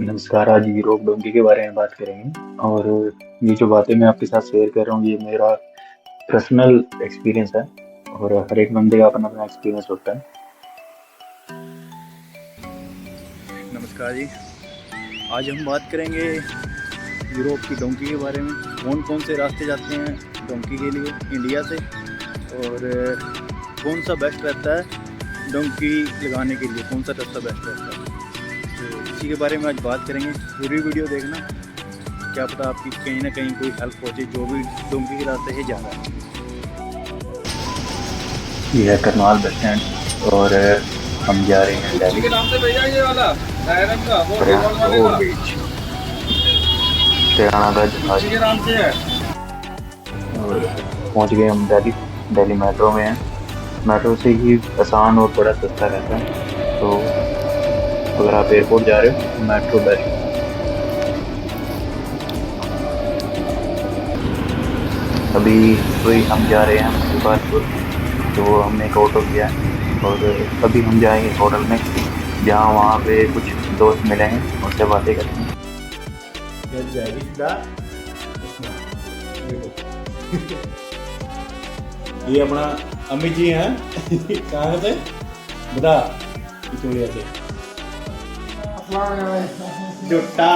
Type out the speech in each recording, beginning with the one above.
नमस्कार। आज Europe donkey के बारे में बात करेंगे। और ये जो बातें मैं आपके साथ शेयर कर रहा हूँ, ये मेरा पर्सनल एक्सपीरियंस है। और हर एक बंदे का अपना अपना एक्सपीरियंस होता है। नमस्कार जी। आज हम बात करेंगे यूरोप की डोंकी के बारे में। कौन कौन से रास्ते जाते हैं डोंकी के लिए इंडिया से, और कौन सा बेस्ट रहता है डोंकी लगाने के लिए, कौन सा रास्ता बेस्ट रहता है। तो इसी के बारे में आज बात करेंगे। पूरी वीडियो देखना, क्या पता आपकी कहीं ना कहीं कोई हेल्प पहुँचे जो भी डोंकी के रास्ते से जा रहा है। ये है करनाल बस स्टैंड और हम जा रहे हैं दिल्ली के नाम से भैया ये वाला डायरम का वो रिवॉल्व वाले का बीच तेरानागढ़ उसी के नाम से है। और पहुँच गए हम दिल्ली मेट्रो में हैं। मेट्रो से ही आसान और बड़ा सस्ता रहता है। तो अगर आप एयरपोर्ट जा रहे हो तो मेट्रो बेस्ट। अभी वही हम जा रहे हैं मुजफ्फरपुर, तो हमने एक ऑटो किया है और अभी हम जाएंगे होटल में, जहाँ वहाँ पे कुछ दोस्त मिले हैं, उनसे बातें करते हैं। ये अपना अमित जी हैं कहाँ से बता पिछोड़िया से जुट्टा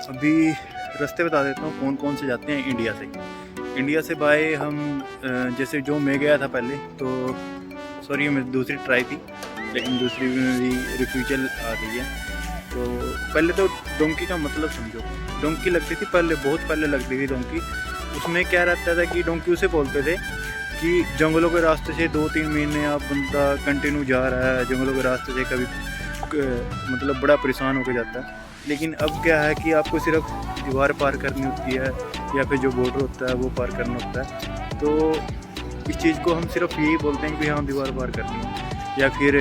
अभी रास्ते बता देता हूँ कौन कौन से जाते हैं इंडिया से। इंडिया से बाय हम जैसे जो मैं गया था पहले, तो सॉरी मेरी दूसरी ट्राई थी, लेकिन दूसरी में मेरी रिफ्यूजल आ गई है। तो पहले तो डोंकी का मतलब समझो। डोंकी लगती थी पहले, बहुत पहले लगती थी डोंकी। उसमें क्या रहता था कि डोंकी उसे बोलते थे कि जंगलों के रास्ते से 2-3 महीने आप बंदा कंटिन्यू जा रहा है जंगलों के रास्ते से, कभी मतलब बड़ा परेशान होकर जाता है। लेकिन अब क्या है कि आपको सिर्फ दीवार पार करनी होती है, या फिर जो बॉर्डर होता है वो पार करना होता है। तो इस चीज़ को हम सिर्फ यही बोलते हैं कि हाँ दीवार पार करनी है, या फिर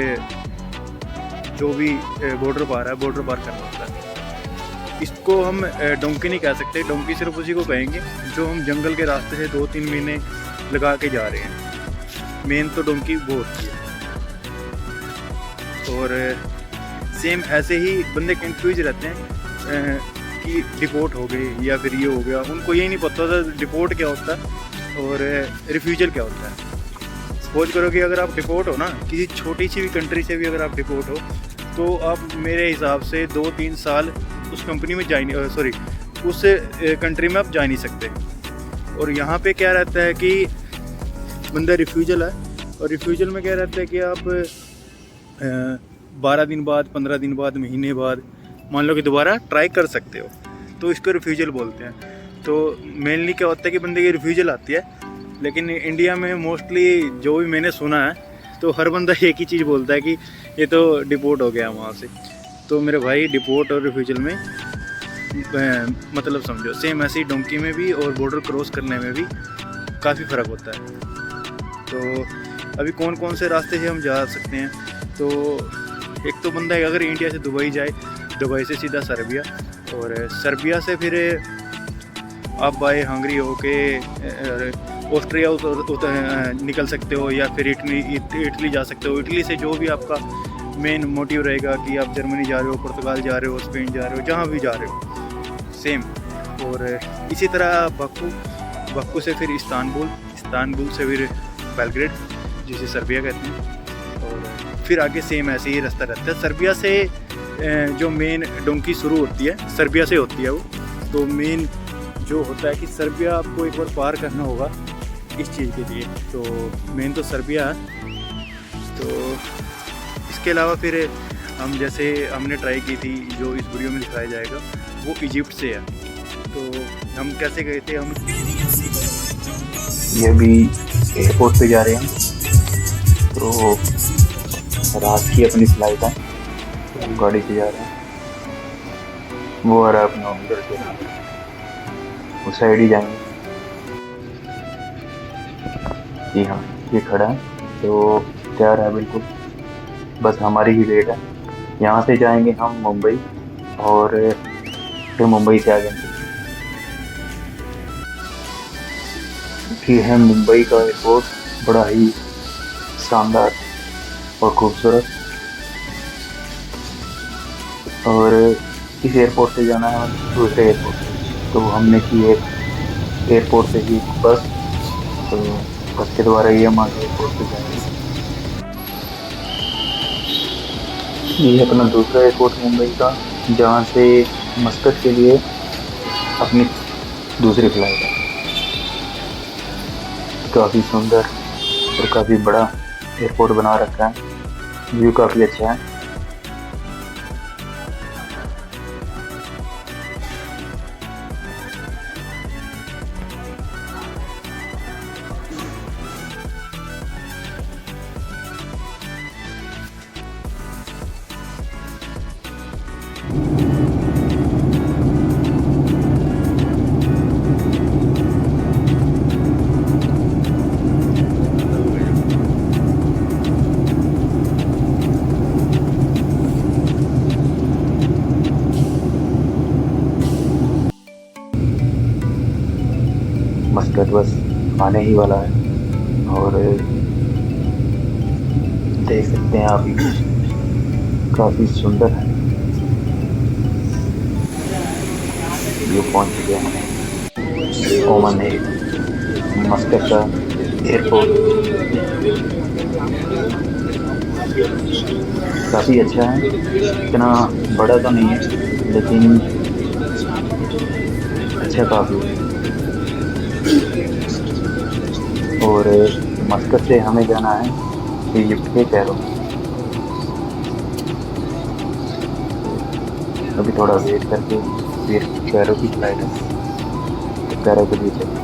जो भी बॉर्डर पार है बॉर्डर पार करना होता है। इसको हम डोंकी नहीं कह सकते। डोंकी सिर्फ उसी को कहेंगे जो हम जंगल के रास्ते से 2-3 महीने लगा के जा रहे हैं। मेन तो डोंकी वो होती है। और सेम ऐसे ही बंदे कंफ्यूज रहते हैं कि डिपोर्ट हो गए या फिर ये हो गया। उनको ये नहीं पता था डिपोर्ट क्या होता है और रिफ्यूजल क्या होता है। सपोज करो कि अगर आप डिपोर्ट हो ना, किसी छोटी सी भी कंट्री से भी अगर आप डिपोर्ट हो, तो आप मेरे हिसाब से 2-3 साल उस कंपनी में उस कंट्री में आप जा नहीं सकते। और यहाँ पे क्या रहता है कि बंदा रिफ्यूजल है, और रिफ्यूजल में क्या रहता है कि आप 12 दिन बाद, 15 दिन बाद, महीने बाद मान लो कि दोबारा ट्राई कर सकते हो, तो इसको रिफ्यूजल बोलते हैं। तो मेनली क्या होता है कि बंदे की रिफ्यूजल आती है। लेकिन इंडिया में मोस्टली जो भी मैंने सुना है, तो हर बंदा एक ही चीज़ बोलता है कि ये तो डिपोर्ट हो गया वहाँ से। तो मेरे भाई डिपोर्ट और रिफ्यूजल में मतलब समझो सेम ऐसे ही डोंकी में भी और बॉर्डर क्रॉस करने में भी काफ़ी फ़र्क होता है। तो अभी कौन कौन से रास्ते से हम जा सकते हैं, तो एक तो बंदा अगर इंडिया से दुबई जाए, दुबई से सीधा सर्बिया, और सर्बिया से फिर आप बाय हंगरी होके ऑस्ट्रिया निकल सकते हो, या फिर इटली जा सकते हो। इटली से जो भी आपका मेन मोटिव रहेगा कि आप जर्मनी जा रहे हो, पुर्तगाल जा रहे हो, स्पेन जा रहे हो, जहाँ भी जा रहे हो सेम। और इसी तरह बक्कू से फिर इस्तांबुल से फिर बेलग्रेड, जिसे सर्बिया कहते हैं। और फिर आगे सेम ऐसे ही रास्ता रहता है। सर्बिया से जो मेन डोंकी शुरू होती है सर्बिया से होती है वो। तो मेन जो होता है कि सर्बिया आपको एक बार पार करना होगा इस चीज़ के लिए, तो मेन तो सर्बिया है। तो इसके अलावा फिर हम जैसे हमने ट्राई की थी, जो इस वीडियो में दिखाया जाएगा, वो इजिप्ट से है। तो हम कैसे गए थे, हम ये भी एयरपोर्ट पे जा रहे हैं, तो रात की अपनी फ्लाइट है, तो गाड़ी से जा रहे हैं। वो आ रहा है अपना उधर से, उस साइड ही जाएंगे। जी हाँ, ये खड़ा है, तो तैयार है बिल्कुल, बस हमारी ही वेट है। यहाँ से जाएंगे हम मुंबई, और फिर मुंबई से आगे फिर है मुंबई का एयरपोर्ट, बड़ा ही शानदार और खूबसूरत। और इस एयरपोर्ट से जाना है दूसरे एयरपोर्ट पे, तो हमने की एक एयरपोर्ट से ही बस, तो बस के द्वारा ही हम आगे एयरपोर्ट पे जाएंगे। ये अपना दूसरा एयरपोर्ट मुंबई का, जहाँ से मस्कट के लिए अपनी दूसरी फ्लाइट है। काफ़ी सुंदर और काफ़ी बड़ा एयरपोर्ट बना रखा है, व्यू काफ़ी अच्छा है। मस्कट बस आने ही वाला है, और देख सकते हैं आप, काफ़ी सुंदर है। ये पहुंच चुके हैं ओमान है, मस्कट का एयरपोर्ट। काफ़ी अच्छा है, इतना बड़ा तो नहीं है लेकिन अच्छा काफ़ी है। और मस्कट से हमें जाना है इजिप्ट के कैरो। अभी थोड़ा वेट करके फिर कैरो की फ्लाइट है, तो कैरो के लिए चलें।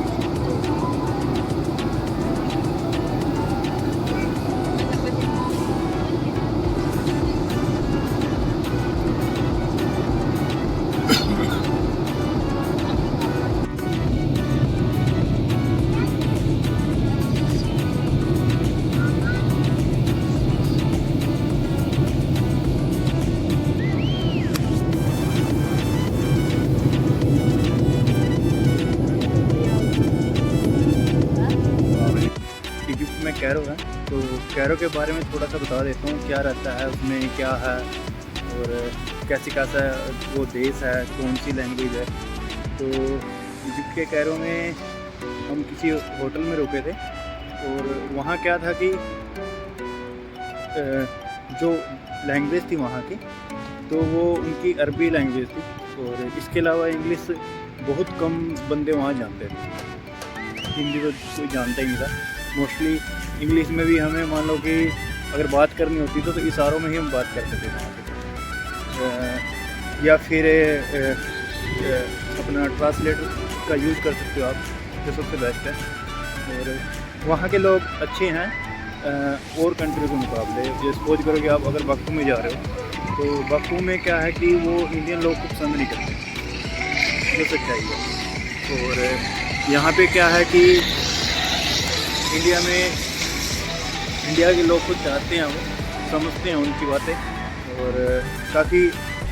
इजिप्ट में कैरो है, तो कैरो के बारे में थोड़ा सा बता देता हूँ, क्या रहता है उसमें, क्या है और कैसा वो देश है, कौन सी लैंग्वेज है। तो इजिप्ट के कैरो में हम किसी होटल में रुके थे, और वहाँ क्या था कि जो लैंग्वेज थी वहाँ की, तो वो उनकी अरबी लैंग्वेज थी, और इसके अलावा इंग्लिश बहुत कम बंदे वहाँ जानते थे। हिंदी तो कोई जानता ही नहीं था। मोस्टली इंग्लिश में भी हमें मान लो कि अगर बात करनी होती तो इशारों में ही हम बात करते थे वहाँ पे, या फिर अपना ट्रांसलेटर का यूज़ कर सकते हो आप, जो सबसे बेस्ट है। और वहाँ के लोग अच्छे हैं और कंट्री के मुकाबले। जो सपोज करो कि आप अगर बाकू में जा रहे हो, तो बाकू में क्या है कि वो इंडियन लोग को पसंद नहीं करते, जो सच्चाई है। और यहाँ पे क्या है कि इंडिया के लोग कुछ चाहते हैं, वो समझते हैं उनकी बातें, और काफ़ी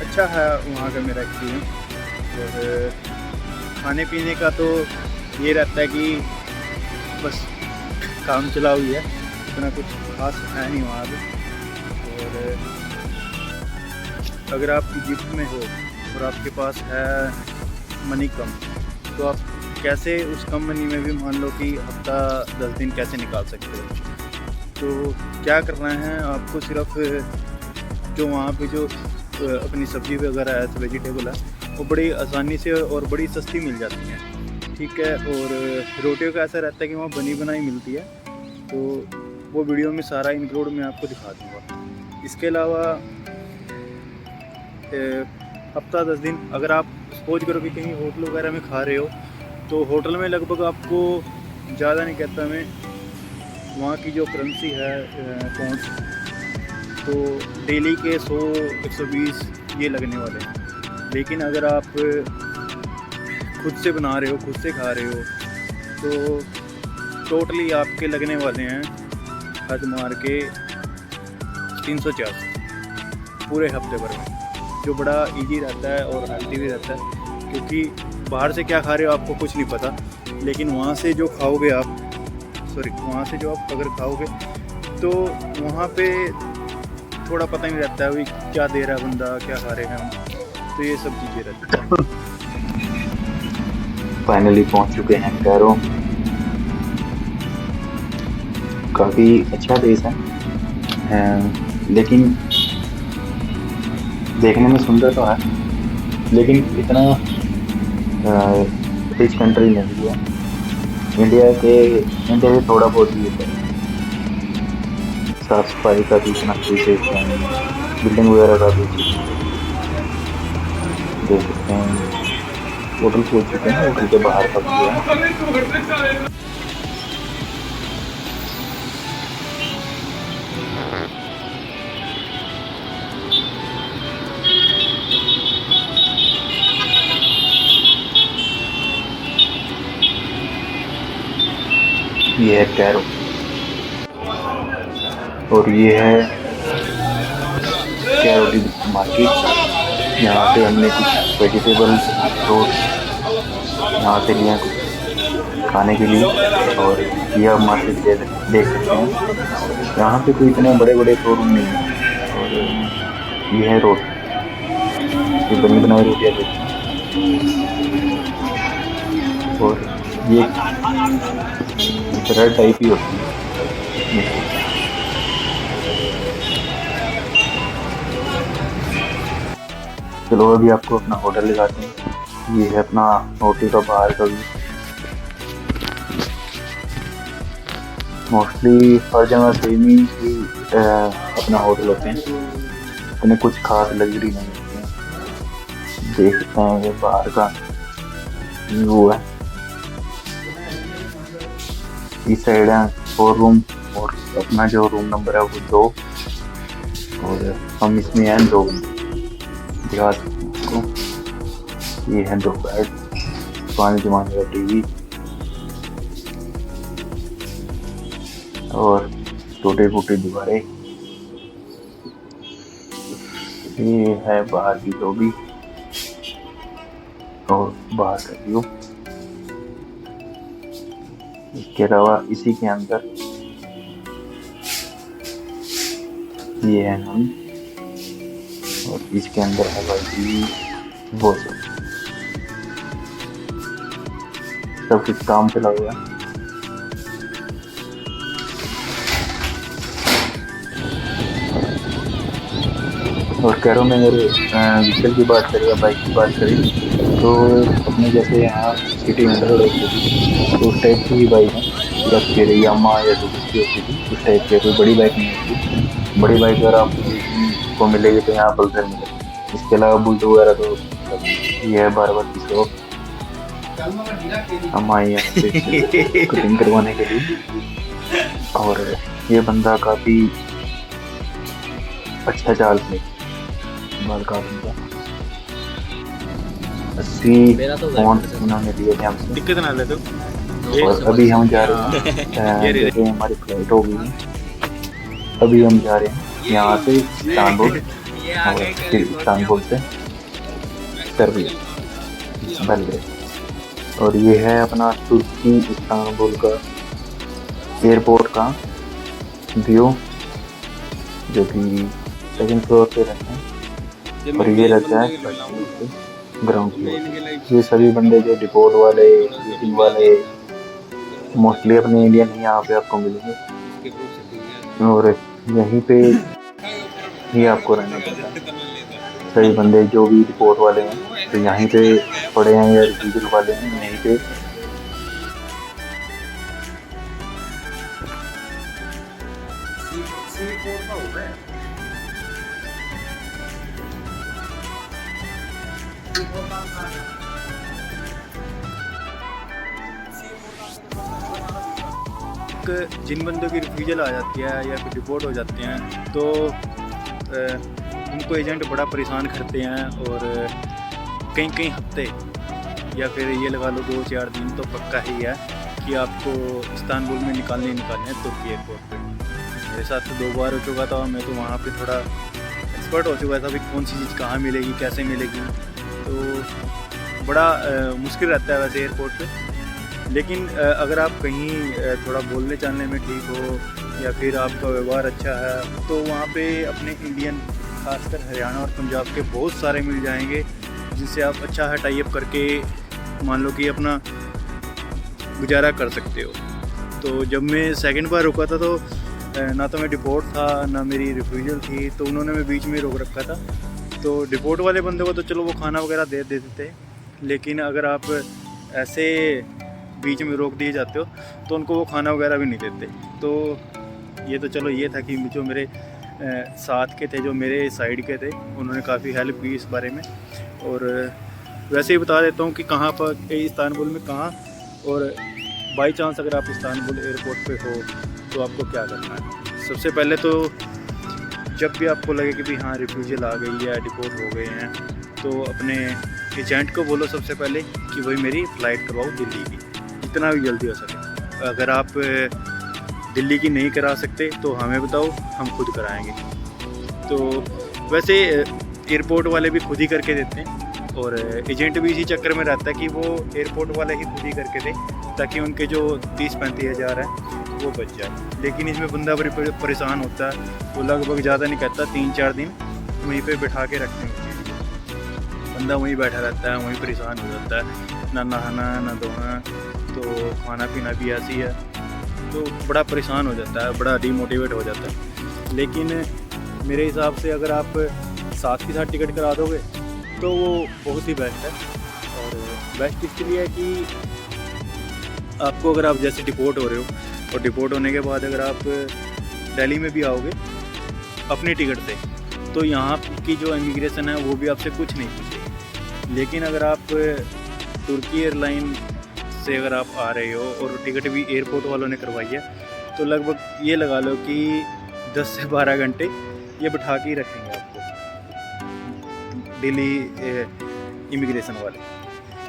अच्छा है वहाँ का मेरा एक्सपीरियंस। और खाने पीने का तो ये रहता है कि बस काम चलाओ ही है, इतना कुछ खास है नहीं वहाँ पे। और अगर आप इजिप्ट में हो और आपके पास है मनी कम, तो आप कैसे उस कम मनी में भी मान लो कि हफ्ता 10 दिन कैसे निकाल सकते हो। तो क्या करना है आपको, सिर्फ जो वहाँ पे जो अपनी सब्ज़ी वगैरह है, वेजिटेबल है, वो बड़ी आसानी से और बड़ी सस्ती मिल जाती हैं, ठीक है। और रोटियों का ऐसा रहता है कि वहाँ बनी बनाई मिलती है, तो वो वीडियो में सारा इंक्लूड मैं आपको दिखा दूँगा। इसके अलावा हफ्ता 10 दिन अगर आप सपोज करो कि कहीं होटल वगैरह में खा रहे हो, तो होटल में लगभग आपको ज़्यादा नहीं कहता मैं, वहाँ की जो करेंसी है पॉइंट्स, तो डेली के 100-120 ये लगने वाले हैं। लेकिन अगर आप खुद से बना रहे हो, खुद से खा रहे हो, तो टोटली आपके लगने वाले हैं हद मार के 340 पूरे हफ्ते भर में, जो बड़ा इजी रहता है और हेल्दी भी रहता है। क्योंकि बाहर से क्या खा रहे हो आपको कुछ नहीं पता, लेकिन वहाँ से जो खाओगे आप, वहाँ से जो आप अगर खाओगे, तो वहाँ पे थोड़ा पता नहीं रहता है अभी क्या दे रहा है बंदा, क्या खा रहे हैं हम, तो ये सब चीज़ें रहती हैं। फाइनली पहुंच चुके हैं कैरो। काफ़ी अच्छा देश है, लेकिन देखने में सुंदर तो है, लेकिन इतना रिच कंट्री नहीं है। इंडिया से थोड़ा बहुत ही है। साफ सफाई का भी इतना विशेष नहीं है, बिल्डिंग वगैरह का भी देख सकते हैं। होटल पहुंच चुके हैं, होटल के बाहर का भी है। ये है कैरो और ये है कैरो की मार्केट। यहाँ पे हमने कुछ वेजिटेबल फ्रूट यहाँ से लिया कुछ खाने के लिए, और यह मार्केट देख सकते हैं। यहाँ पे कोई इतने बड़े बड़े शोरूम नहीं है। और ये है रोड, ये बनी बनाई रोटियाँ देती हैं, और ये ब्रेड टाइप ही होती है। चलो अभी आपको अपना होटल दिखाते हैं। ये है अपना होटल का बाहर का व्यू। मोस्टली हर जगह सेम ही अपना होटल होते हैं, इतने कुछ खास लग्जरी नहीं होते हैं। देख सकते हैं ये बाहर का व्यू है। इस साइड है 4 रूम, और अपना जो रूम नंबर है वो 2, और हम इसमें हैं 2 दिखा सकते हैं आपको। ये है 2 बेड, पुराने जमाने का टीवी, और टूटी फूटी दीवारें। ये है बाहर की लॉबी और बाहर का व्यू। इसके अलावा इसी के अंदर ये है हम, और इसके अंदर है भाई वो सब कुछ काम चला हुआ है। और कैरो में अगर व्हीकल की बात करें या बाइक की बात करें, तो अपने जैसे यहाँ सिटी में होती थी तो उस टाइप की ही बाइक है, या फिर यामा या सुजुकी होती थी उस टाइप की। कोई बड़ी बाइक नहीं होती। बड़ी बाइक अगर आपको मिलेगी तो यहाँ पल्सर मिलेगी। इसके अलावा बुलेट वगैरह तो ये है 12 की शॉप, हम आए यहाँ पे कटिंग करवाने के लिए। और ये बंदा काफ़ी अच्छा चाल से बाल काटने का 80 फोन उन्होंने दिए थे हमसे। दिक्कत ना ले तो। और अभी हम जा रहे हैं, जैसे हमारी फ्लाइट हो गई है, अभी हम जा रहे हैं यहाँ से इस्तांबुल, और फिर इस्तांबुल से सर्बिया बेलग्रेड। और ये है अपना तुर्की इस्तांबुल का एयरपोर्ट का व्यू, जो कि सेकंड फ्लोर पे रहते हैं, और ये रहता है ग्राउंड फ्लोर। ये सभी बंदे जो डिपोर्ट वाले, मीटिंग वाले, मोस्टली अपने इंडियन ही यहाँ पे आपको मिलेंगे, और यहीं पे ही आपको रहना पड़ता है। सभी बंदे जो भी डिपोर्ट वाले हैं तो यहीं पे पड़े हैं, या रिफ्यूजल वाले हैं यहीं पे। जिन बंदों की रिफ्यूजल आ जाती है या फिर डिपोर्ट हो जाते हैं, तो उनको एजेंट बड़ा परेशान करते हैं, और कई हफ्ते या फिर ये लगा लो 2-4 दिन तो पक्का ही है कि आपको इस्तांबुल में निकालने हैं तुर्की एयरपोर्ट पे। मेरे साथ तो 2 बार हो चुका था। मैं तो वहाँ पे थोड़ा एक्सपर्ट हो चुका था कि कौन सी चीज़ कहाँ मिलेगी, कैसे मिलेगी। तो बड़ा मुश्किल रहता है वैसे एयरपोर्ट पे। लेकिन अगर आप कहीं थोड़ा बोलने चालने में ठीक हो या फिर आपका व्यवहार अच्छा है तो वहाँ पे अपने इंडियन खासकर हरियाणा और पंजाब के बहुत सारे मिल जाएंगे जिनसे आप अच्छा है टाई अप करके मान लो कि अपना गुजारा कर सकते हो। तो जब मैं सेकंड बार रुका था तो ना तो मैं डिपोर्ट था ना मेरी रिफ्यूजल थी, तो उन्होंने मैं बीच में रोक रखा था। तो डिपोर्ट वाले बंदे को तो चलो वो खाना वगैरह दे देते थे, लेकिन अगर आप ऐसे बीच में रोक दिए जाते हो तो उनको वो खाना वगैरह भी नहीं देते। तो ये तो चलो ये था कि जो मेरे साथ के थे, जो मेरे साइड के थे, उन्होंने काफ़ी हेल्प की इस बारे में। और वैसे ही बता देता हूँ कि कहाँ पर इस्तांबुल में कहाँ, और बाई चांस अगर आप इस्तांबुल एयरपोर्ट पे हो तो आपको क्या करना है। सबसे पहले तो जब भी आपको लगे कि भी हाँ रिफ्यूजल आ गई है, डिपोर्ट हो गए हैं, तो अपने एजेंट को बोलो सबसे पहले कि वही मेरी फ़्लाइट करवाओ दिल्ली की, जितना भी जल्दी हो सके। अगर आप दिल्ली की नहीं करा सकते तो हमें बताओ, हम खुद कराएंगे। तो वैसे एयरपोर्ट वाले भी खुद ही करके देते हैं और एजेंट भी इसी चक्कर में रहता है कि वो एयरपोर्ट वाले ही खुद ही करके दें ताकि उनके जो 30-35 हज़ार है वो बच जाए। लेकिन इसमें बंदा बड़ी परेशान होता है, वो लगभग ज़्यादा नहीं कहता 3-4 दिन वहीं पे बैठा के रखते हैं। बंदा वहीं बैठा रहता है, वहीं परेशान हो जाता है, ना नहाना ना धोना, तो खाना पीना भी ऐसी है, तो बड़ा परेशान हो जाता है, बड़ा डीमोटिवेट हो जाता है। लेकिन मेरे हिसाब से अगर आप साथ के साथ टिकट करा दोगे तो वो बहुत ही बेस्ट है। और बेस्ट इसके लिए है कि आपको अगर आप जैसे डिपोर्ट हो रहे हो और डिपोर्ट होने के बाद अगर आप दिल्ली में भी आओगे अपनी टिकट से, तो यहाँ की जो इमिग्रेशन है वो भी आपसे कुछ नहीं पूछेगी। लेकिन अगर आप तुर्की एयरलाइन से अगर आप आ रहे हो और टिकट भी एयरपोर्ट वालों ने करवाई है, तो लगभग ये लगा लो कि 10 से 12 घंटे ये बिठा के ही रखेंगे आपको दिल्ली इमिग्रेशन वाले।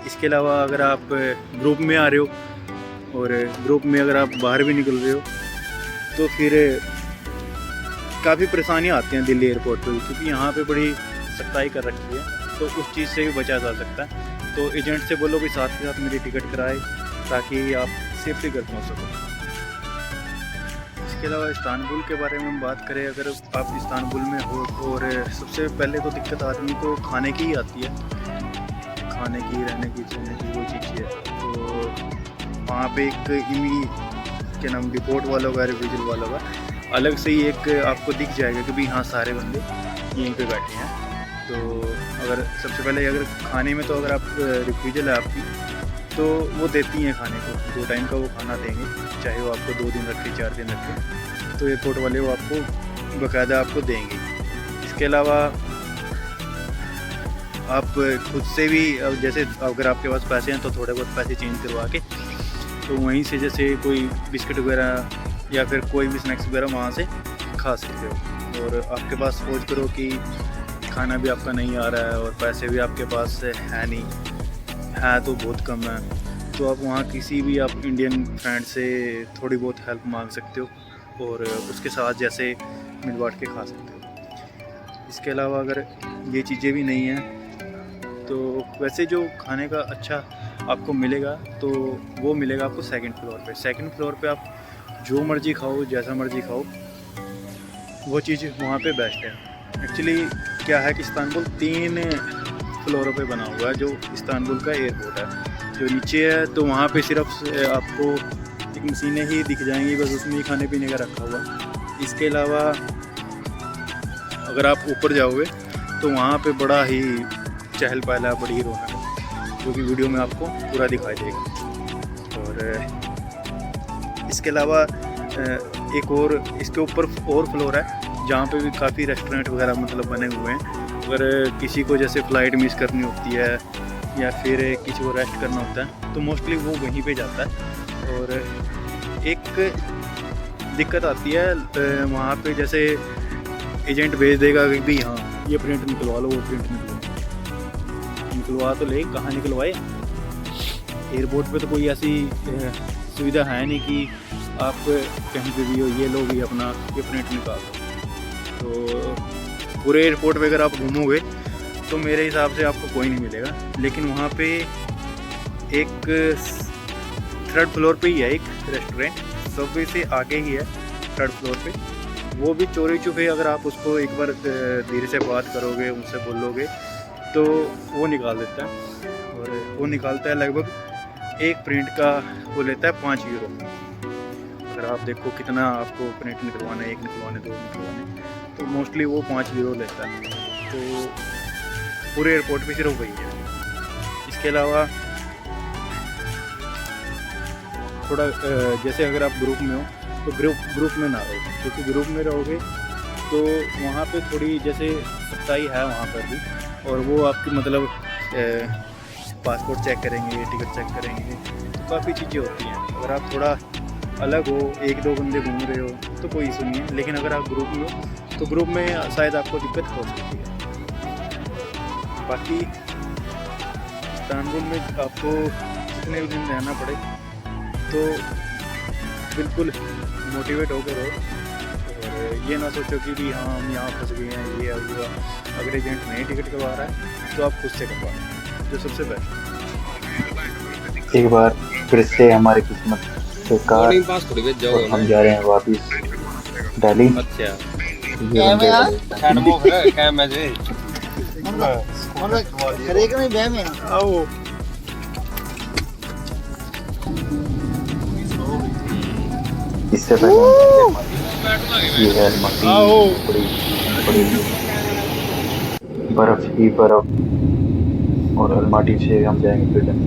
इसके अलावा अगर आप ग्रुप में आ रहे हो और ग्रुप में अगर आप बाहर भी निकल रहे हो तो फिर काफ़ी परेशानियाँ आती हैं दिल्ली एयरपोर्ट पर, क्योंकि यहाँ पे बड़ी सख्ताई कर रखी है, तो उस चीज़ से भी बचा जा सकता है। तो एजेंट से बोलो कि साथ के साथ मेरी टिकट कराए ताकि आप सेफ्टी कर पहुँच सको। इसके अलावा इस्तांबुल के बारे में हम बात करें, अगर आप इस्तांबुल में हो और सबसे पहले तो दिक्कत आदमी को खाने की ही आती है, खाने की, रहने की, सोने की, वो चीज़ है। तो वहाँ पे एक क्या नाम डिपोर्ट वालों का, रिफ्यूजल वालों का अलग से ही एक आपको दिख जाएगा कि भाई हाँ सारे बंदे यहीं पे बैठे हैं। तो अगर सबसे पहले अगर खाने में, तो अगर आप रिफ्यूजल है आपकी, तो वो देती हैं खाने को, 2 टाइम का वो खाना देंगे, चाहे वो आपको 2 दिन रखे 4 दिन रखे, तो एयरपोर्ट वाले वो आपको बाकायदा आपको देंगे। इसके अलावा आप खुद से भी, जैसे अगर आपके पास पैसे हैं तो थोड़े बहुत पैसे चेंज करवा के, तो वहीं से जैसे कोई बिस्किट वगैरह या फिर कोई भी स्नैक्स वगैरह वहाँ से खा सकते हो। और आपके पास सोच करो कि खाना भी आपका नहीं आ रहा है और पैसे भी आपके पास है नहीं, है तो बहुत कम है, तो आप वहाँ किसी भी आप इंडियन फ्रेंड से थोड़ी बहुत हेल्प मांग सकते हो और उसके साथ जैसे मिल बांट के खा सकते हो। इसके अलावा अगर ये चीज़ें भी नहीं हैं तो वैसे जो खाने का अच्छा आपको मिलेगा तो वो मिलेगा आपको 2nd फ्लोर पे। 2nd फ्लोर पे आप जो मर्ज़ी खाओ, जैसा मर्ज़ी खाओ, वो चीज़ वहाँ पे बेस्ट है। एक्चुअली क्या है कि इस्तांबुल 3 फ्लोरों पे बना हुआ है जो इस्तांबुल का एयरपोर्ट है। जो नीचे है तो वहाँ पे सिर्फ आपको एक मशीनें ही दिख जाएंगी, बस उसमें ही खाने पीने का रखा हुआ। इसके अलावा अगर आप ऊपर जाओगे तो वहाँ पे बड़ा ही चहल पहल है, बड़ी ही रौनक है, जो कि वीडियो में आपको पूरा दिखाई देगा। और इसके अलावा एक और इसके ऊपर और फ्लोर है जहाँ पे भी काफ़ी रेस्टोरेंट वगैरह मतलब बने हुए हैं। अगर किसी को जैसे फ़्लाइट मिस करनी होती है या फिर किसी को रेस्ट करना होता है तो मोस्टली वो वहीं पे जाता है। और एक दिक्कत आती है वहाँ पे, जैसे एजेंट भेज देगा कि भाई हाँ ये प्रिंट निकलवा लो, वो प्रिंट निकलवा तो ले, कहाँ निकलवाए। एयरपोर्ट पे तो कोई ऐसी सुविधा है नहीं कि आप कहीं पे भी हो ये लो भी अपना ये प्रिंट निकाल दो। तो पूरे एयरपोर्ट पे अगर आप घूमोगे तो मेरे हिसाब से आपको कोई नहीं मिलेगा, लेकिन वहाँ पे एक थर्ड फ्लोर पे ही है एक रेस्टोरेंट, सबवे से आगे ही है थर्ड फ्लोर पे। वो भी चोरी छुपे अगर आप उसको एक बार धीरे से बात करोगे, उनसे बोलोगे तो वो निकाल देता है। और वो निकालता है लगभग एक प्रिंट का, वो लेता है 5 यूरो। अगर आप देखो कितना आपको प्रिंट निकलवाना है, एक निकलवाने, 2 निकलवाने, तो मोस्टली वो 5 यूरो लेता है। तो पूरे एयरपोर्ट पे सिर्फ वही है। इसके अलावा थोड़ा जैसे अगर आप ग्रुप में हो तो ग्रुप में ना रहो, क्योंकि ग्रुप में रहोगे तो वहाँ पे थोड़ी जैसे सख्ताई है वहाँ पर भी, और वो आपकी मतलब पासपोर्ट चेक करेंगे, टिकट चेक करेंगे, तो काफ़ी चीज़ें होती हैं। अगर आप थोड़ा अलग हो, 1-2 बंदे घूम रहे हो तो कोई इशू नहीं है, लेकिन अगर आप ग्रुप में हो तो ग्रुप में शायद आपको दिक्कत हो सकती है। बाकी इस्तांबुल में आपको जितने भी दिन रहना पड़े तो बिल्कुल मोटिवेट होकर रहो, और ये ना सोचो कि भी हाँ हम यहाँ फंस गए हैं, ये हुआ। अगर एजेंट नहीं टिकट करवा रहा है तो आप खुद से करवा, जो सबसे बेस्ट। एक बार फिर से हमारी किस्मत से कार, बोर्डिंग पास थोड़ी भेज जाओगे हम जा रहे हैं वापस दिल्ली। अच्छा ये हम जा रहे हैं। खैनमो है क्या मैं जे आओ इससे पहले ये है मक्की, बड़ी बड़ी बर्फ ही बर्फ, और अलमाटी से हम जाएंगे ब्रिटेन।